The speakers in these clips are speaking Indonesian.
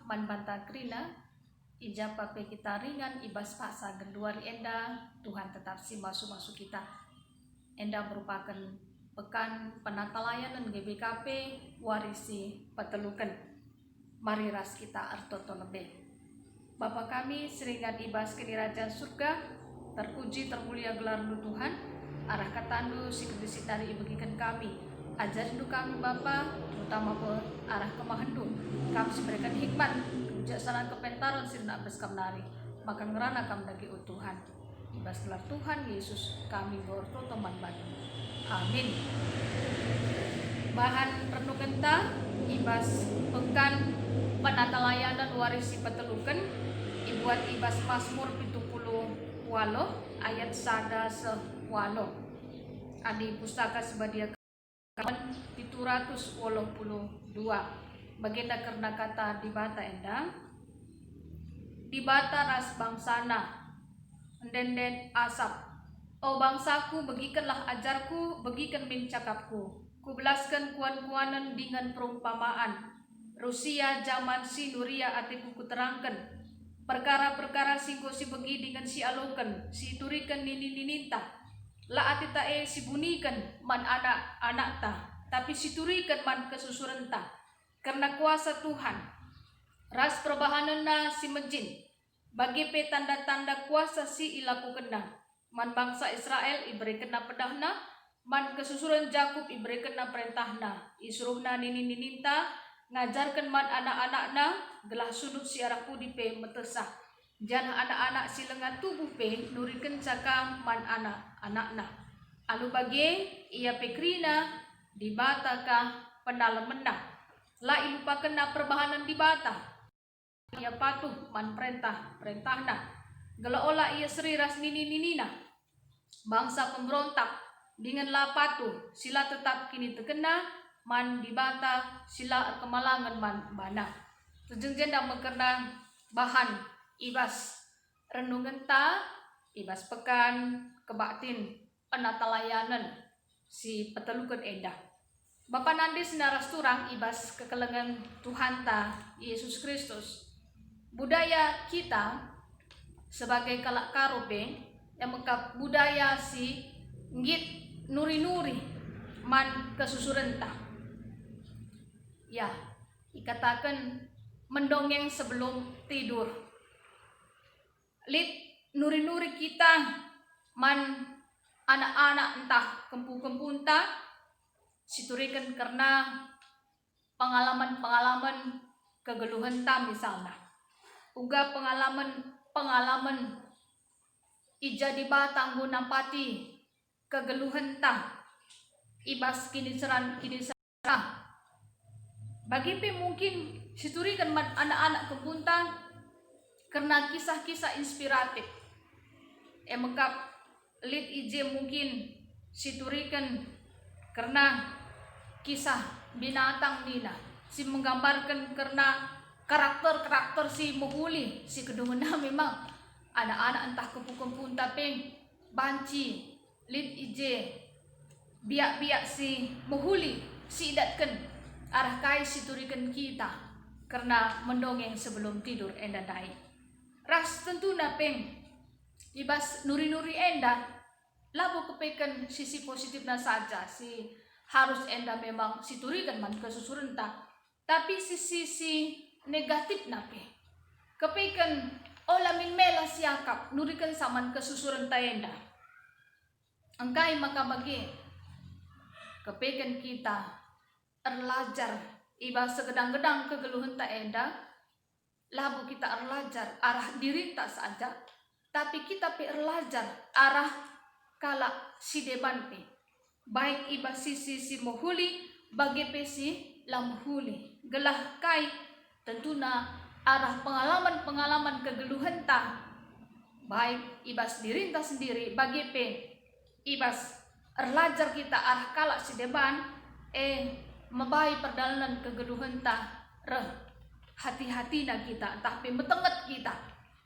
man banta krina ija pape kita ringan ibas paksa genduari enda Tuhan tetap si masuk kita. Enda merupakan pekan penata layanan GBKP warisi petelukan. Mari ras kita artoto lebih. Bapa kami seringan ibas ke dirajaan surga, terpuji termulia gelar Tuhan, arah katandu si kedisi dari ibagikan kami. Ajarin kami Bapa, terutama arah kemahendu. Kami berikan hikmat, kebijaksanaan kepentaran sirna abes kamnari. Maka ngerana kami dagi Tuhan. Ibas gelar Tuhan Yesus kami berdoa teman banyak. Amin. Bahan renungan ta ibas pekan penata layanan warisi petelukan ibuat ibas Mazmur 70 walo ayat sada sewalo. Adi pustaka sebadia kawan 782. Bagenda karena kata dibata endang dibata ras bangsana endenden asap. O bangsaku, bagikanlah ajarku, bagikan mencakapku. Kubelaskan kuan-kuanan dengan perumpamaan. Rusia zaman si Nuria atiku kuterangkan. Perkara-perkara si gosi bagi dengan si alokan, si turikan nini-ninita. La atita si bunikan man anak-anak ta, tapi si turikan man kesusuran ta. Karena kuasa Tuhan. Ras perbahanan na si menjin. Bagi pe tanda-tanda kuasa si ilaku kena. Man bangsa Israel iberikan na pedahna, man kesusuran Jakub iberikan na perintahna. Isruhna nini-nininta, ngajarkan man anak-anakna, gelah sudut si arah pudi pe metesah. Jangan anak-anak si lengan tubuh pe, nurikan cakam man anak-anakna. Alu bagi, ia pekrina, dibata ka pendalamena. La ilupakan na perbahanan dibata. Ia patuh man perintahna. Gelaola ia seriras nini-ninina. Bangsa pemberontak dengan lapatu sila tetap kini terkena man dibata sila kemalangan man bana. Terjengjen dan mengenang bahan ibas renungan ta ibas pekan kebaktin penata layanan si petelukan endah. Bapa nandi senaras turang ibas kekelengan Tuhan ta Yesus Kristus. Budaya kita sebagai kalak karobe yang mengkap budaya si ngit nuri-nuri man kesusuran ta. Ya, dikatakan mendongeng sebelum tidur. Lit nuri-nuri kita man anak-anak entah kempu-kempu entah siturikan karena pengalaman-pengalaman kegeluhan ta misalnya. Uga pengalaman ija di batang gunampati kegeluhan ta ibas kini serah bagi pe mungkin siturikan anak-anak kepunta karena kisah-kisah inspiratif mengkap lit ije mungkin siturikan karena kisah binatang nina si menggambarkan karena karakter si muhuli si kedungena memang anak-anak entah kempu-kempu tapi banci lit ije biak-biak si muhuli si idatkan arah kai si turikan kita karena mendongeng sebelum tidur enda dai. Ras tentu napeng ibas nuri-nuri enda labu kepekan sisi positifnya saja si harus enda memang si turikan man kesusuran ta tapi sisi negatif nape kepekan ola min mela siakap nurikan saman kesusuran taenda. Angkai maka bagi kepekan kita erlajar iba segedang-gedang kegeluhan taenda labu kita erlajar arah diri tak saja tapi kita pe erlajar arah kala si deban pe baik iba sisi si mohuli bagi pe si lamhuli gelah kai tentuna arah pengalaman-pengalaman kegeluhan ta baik ibas diri ta sendiri bagi pe ibas erlajar kita arah kalak si deban membaik perjalanan kegeluhan ta hati-hati na kita entah pe metenget kita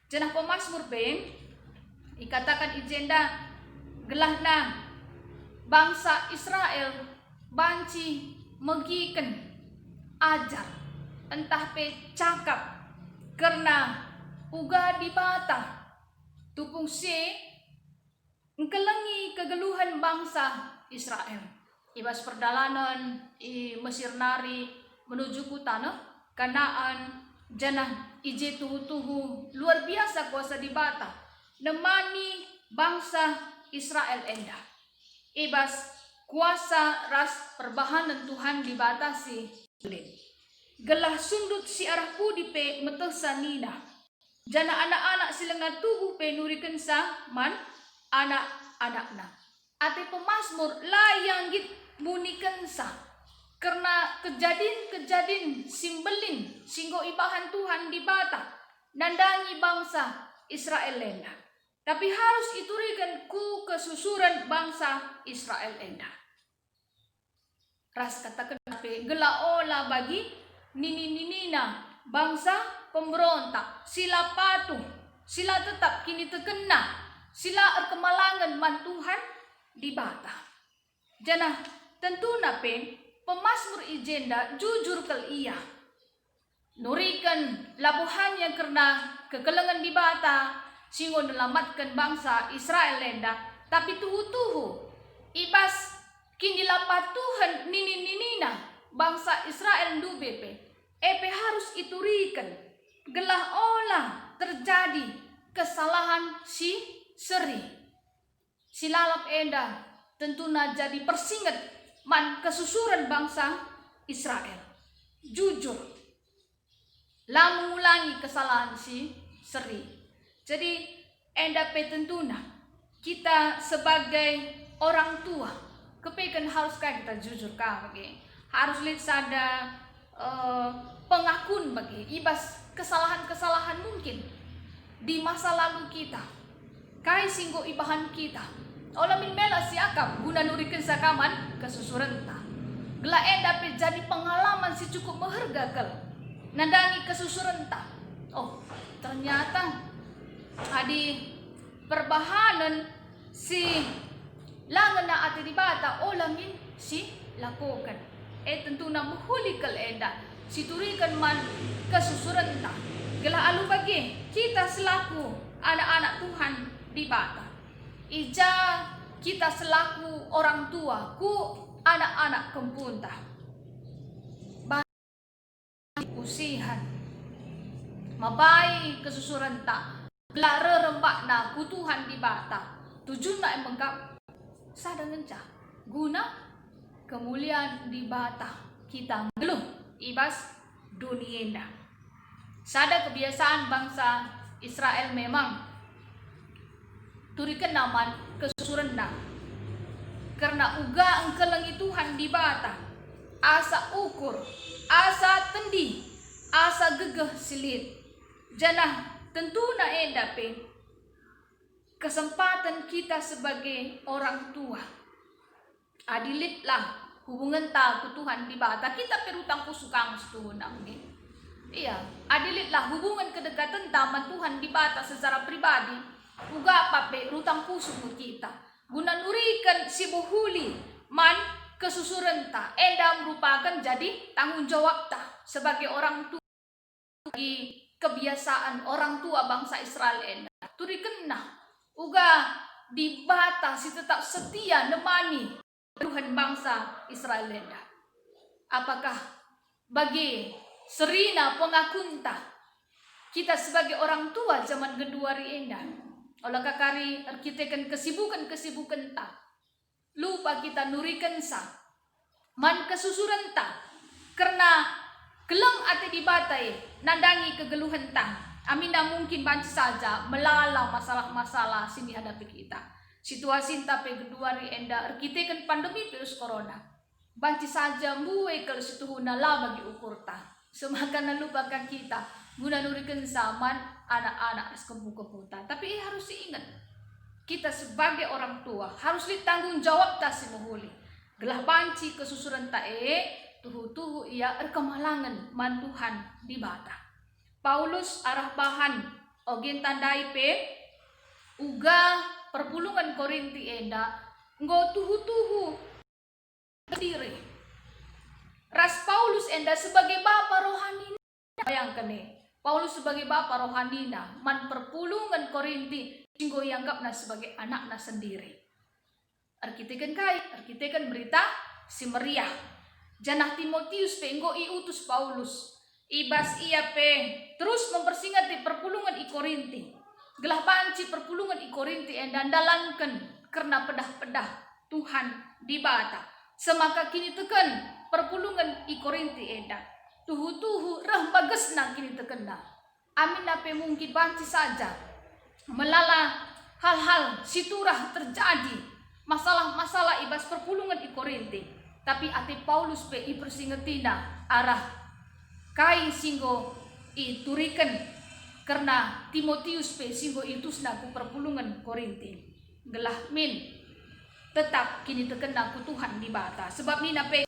jenah pemazmur pe ikatakan ijenda gelah na bangsa Israel banci megiken ajar entah pe cakap karena uga di bata tupung si ngkelengi kegeluhan bangsa Israel. Ibas perjalanan i Mesir nari menuju ku tanah Kanaan, janah ije tuhu-tuhu luar biasa kuasa di bata nemani bangsa Israel enda. Ibas kuasa ras perbahanan Tuhan dibatasi. Gelah sundut si arah pudi pe metesa nina. Jana anak-anak silengan tubuh pe nuriken sa man anak-anakna. Ate pemasmur layang git muniken sa. Karena kejadian simbelin singgo ibahan Tuhan di bata nandangi bangsa Israel enda. Tapi harus iturikan ku kesusuran bangsa Israel enda. Ras katakan pe gela ola bagi nini-ninina bangsa pemberontak, sila patuh, sila tetap kini terkena, sila erkemalangan man Tuhan di bata. Janah tentu nape pemasmur ijenda jujur kel ia. Nurikan labuhannya karena kekelengan di bata, singgo nelamatkan bangsa Israel lenda, tapi tuhu-tuhu ibas kini lapat Tuhan nini-ninina bangsa Israel ndubepe epe harus iturikan gelah olah terjadi kesalahan si seri silalap enda tentuna jadi persingat man kesusuran bangsa Israel jujur lah mengulangi kesalahan si seri. Jadi enda pe tentuna kita sebagai orang tua kepekan harus kayak kita jujur bagi harus lihat sada pengakuan bagi ibas kesalahan-kesalahan mungkin di masa lalu kita kai singgo ibahan kita olah min mela siakap guna nurikan sakaman kesusuran ta gela enda pe jadi pengalaman si cukup berharga kel nandangi kesusuran ta. Oh ternyata adi perbahanan si langan na ati di bata olah min si lakukan tentu na muhulikal enda siturikan man kesusuran ta gela alu bagi kita selaku anak-anak Tuhan di bata ija kita selaku orang tua ku anak-anak kempunta usihan mabai kesusuran ta gela rerembak na ku Tuhan di bata tujuan na emengkap sadangan ca guna kemuliaan di bata kita ngeluh ibas dunia indah. Sada kebiasaan bangsa Israel memang turikan naman kesusuran na karena uga engkelengi Tuhan di bata asa ukur asa tendi asa gegeh silit janah tentu na enda pe kesempatan kita sebagai orang tua adilitlah hubungan ta ku Tuhan di bata kita perutang kusukang setunang ni. Iya, adilitlah hubungan kedekatan taman Tuhan di bata secara pribadi. Uga pape rutang kusuk kita. Guna nurikan si buhuli man kesusuran ta enda merupakan jadi tanggung jawab ta sebagai orang tua bagi kebiasaan orang tua bangsa Israel enda. Turikan nah uga di bata si tetap setia nemani Tuhan bangsa Israel enda. Apakah bagi serina pengakunta kita sebagai orang tua zaman kedua enda olah kakari kita kan kesibukan ta lupa kita nurikan sa man kesusuran ta karena geleng ate di batai nandangi kegeluhan ta amina mungkin banci saja melala masalah-masalah sini hadapi kita situasi tapi kedua enda kita kan pandemi virus corona banci saja muwe kalau situhuna lah bagi ukur ta semakan lupakan kita guna nurikan zaman anak-anak kempu-kemputan tapi harus diingat kita sebagai orang tua harus ditanggung jawab ta si muhuli gelah banci kesusuran ta tuhu-tuhu ia erkemalangan man Tuhan di bata Paulus arah bahan ogen tandai pe uga perpulungan Korinti enda nggo tuhu-tuhu diri ras Paulus enda sebagai bapa rohani Bayangkan Paulus sebagai bapak rohanina, man perpulungan Korinti, singgo ianggapna sebagai anakna sendiri. Arkitekan berita si meriah. Janah Timotius penggo iutus Paulus. Ibas ia terus mempersingat di perpulungan i Korinti. Gelah banci perpulungan i Korinti dan dalankan karena pedah-pedah Tuhan di bata. Semaka kini tekan perpulungan i Korinti enda. Tuhu-tuhu rah bagesna kini tekena. Amin nape mungkin banci saja. Melala hal-hal siturah terjadi. Masalah-masalah ibas perpulungan i Korinti. Tapi ati Paulus i persingetina arah kai singgo iturikan karena Timotius singgo itusna ku perpulungan Korinti. Gelah min tetap kini terkena ku Tuhan di bata. Sebab ni nape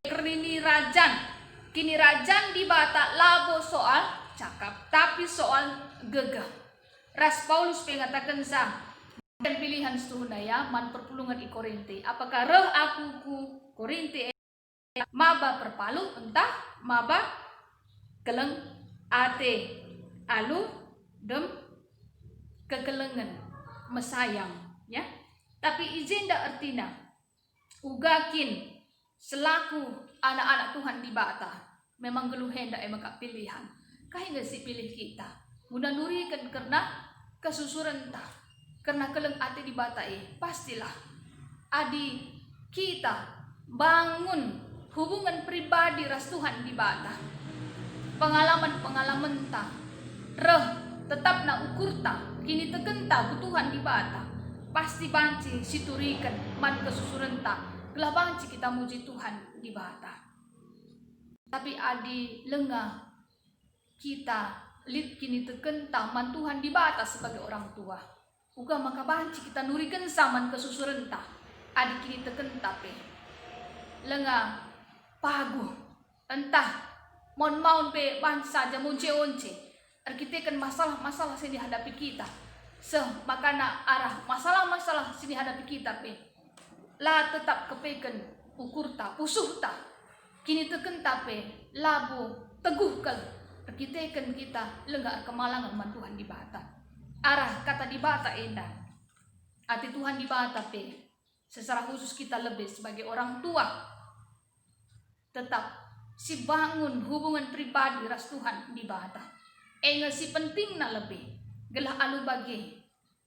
kini rajan di bata labo soal cakap, tapi soal gegah. Ras Paulus pengatakan dan pilihan setuhunaya man perpulungan i Korinti. Apakah reh aku ku Korinti maba perpalu entah maba keleng ate alu dem kekelengan mesayang ya. Tapi ijenda artina ugakin selaku anak-anak Tuhan di bata memang geluhenda maka pilihan kahingga si pilih kita mudah nurikan karena kesusuran ta karena keleng ate di bata pastilah adi kita bangun hubungan pribadi ras Tuhan di bata pengalaman ta reh tetap na ukur ta kini tegenta ku Tuhan di bata pasti banci siturikan man kesusuran ta gelah banci kita muji Tuhan di bata. Tapi adi lengah kita lid kini tegenta man Tuhan di bata sebagai orang tua. Uga maka banci kita nurikan saman kesusuran ta adi kini tegenta lengah pagu entah mon maun banci saja munce-once arkitekan masalah-masalah yang dihadapi kita. Makana arah masalah-masalah sini hadapi kita la tetap kepekan ukur ta pusuh ta kini teken tape labu teguhkan arkitekan kita lenggak kemalangan man Tuhan di bata arah kata di bata endah ati Tuhan di bata secara khusus kita lebih sebagai orang tua tetap si bangun hubungan pribadi ras Tuhan di bata si penting na lebih gelah alu bagi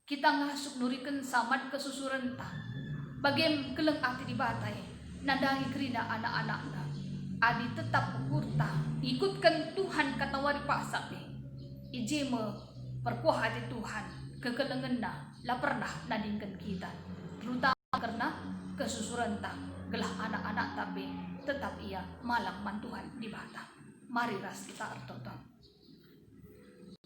kita ngasuk nurikan saman kesusuran ta bagem keleng ati di batai nadangi kerina anak-anakna adi tetap ukur ta ikutkan Tuhan kata wari paksa ijeme perkuah hati Tuhan kekelengenna la pernah nadingkan kita terutama karena kesusuran ta gelah anak-anak tapi tetap ia malang man Tuhan di bata. Mari ras kita artoto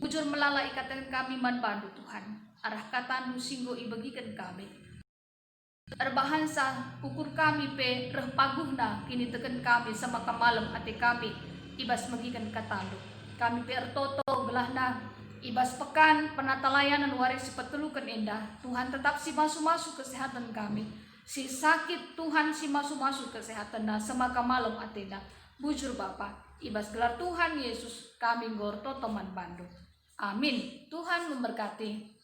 bujur melala ikatan kami man bandu Tuhan arah kata singgo ibagikan kami erbahansa ukur kami reh paguhna kini teken kami sama kamalam ati kami ibas magikan katalu kami ertoto gelahna ibas pekan penata layanan waris petelukan indah Tuhan tetap si masuk-masuk kesehatan kami si sakit Tuhan si masuk-masuk kesehatan sama kamalam atina bujur Bapa ibas gelar Tuhan Yesus kami gorto teman bandu. Amin. Tuhan memberkati.